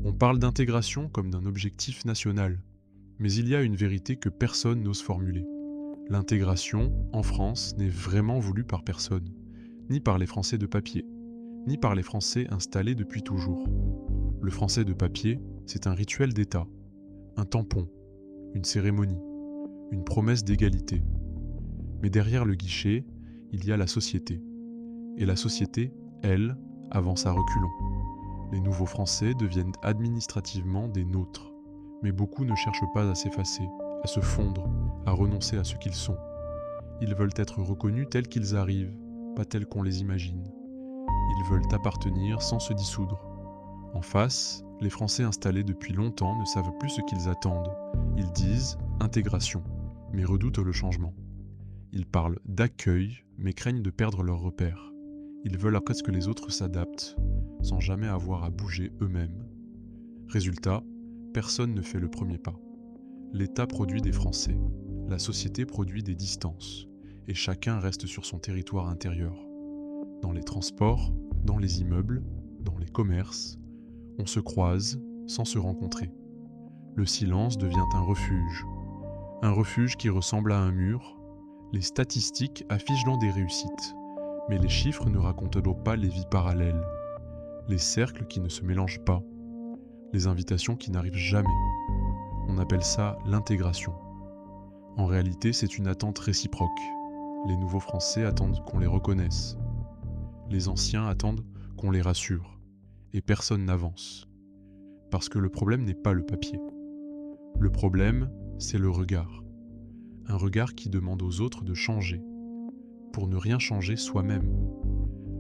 On parle d'intégration comme d'un objectif national, mais il y a une vérité que personne n'ose formuler. L'intégration, en France, n'est vraiment voulue par personne, ni par les Français de papier, ni par les Français installés depuis toujours. Le Français de papier, c'est un rituel d'État, un tampon, une cérémonie, une promesse d'égalité. Mais derrière le guichet, il y a la société. Et la société, elle, avance à reculons. Les nouveaux Français deviennent administrativement des nôtres. Mais beaucoup ne cherchent pas à s'effacer, à se fondre, à renoncer à ce qu'ils sont. Ils veulent être reconnus tels qu'ils arrivent, pas tels qu'on les imagine. Ils veulent appartenir sans se dissoudre. En face, les Français installés depuis longtemps ne savent plus ce qu'ils attendent. Ils disent intégration, mais redoutent le changement. Ils parlent d'accueil, mais craignent de perdre leurs repères. Ils veulent après que les autres s'adaptent, sans jamais avoir à bouger eux-mêmes. Résultat, personne ne fait le premier pas. L'État produit des Français, la société produit des distances, et chacun reste sur son territoire intérieur. Dans les transports, dans les immeubles, dans les commerces, on se croise sans se rencontrer. Le silence devient un refuge qui ressemble à un mur. Les statistiques affichent dans des réussites, mais les chiffres ne racontent donc pas les vies parallèles, les cercles qui ne se mélangent pas, les invitations qui n'arrivent jamais. On appelle ça l'intégration. En réalité, c'est une attente réciproque. Les nouveaux Français attendent qu'on les reconnaisse. Les anciens attendent qu'on les rassure. Et personne n'avance. Parce que le problème n'est pas le papier. Le problème, c'est le regard. Un regard qui demande aux autres de changer, pour ne rien changer soi-même.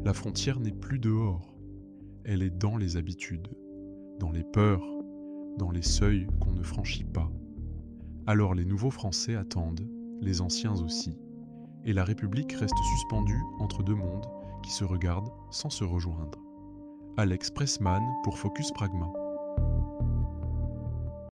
La frontière n'est plus dehors, elle est dans les habitudes, dans les peurs, dans les seuils qu'on ne franchit pas. Alors les nouveaux Français attendent, les anciens aussi, et la République reste suspendue entre deux mondes qui se regardent sans se rejoindre. Alex Pressman pour Focus Pragma.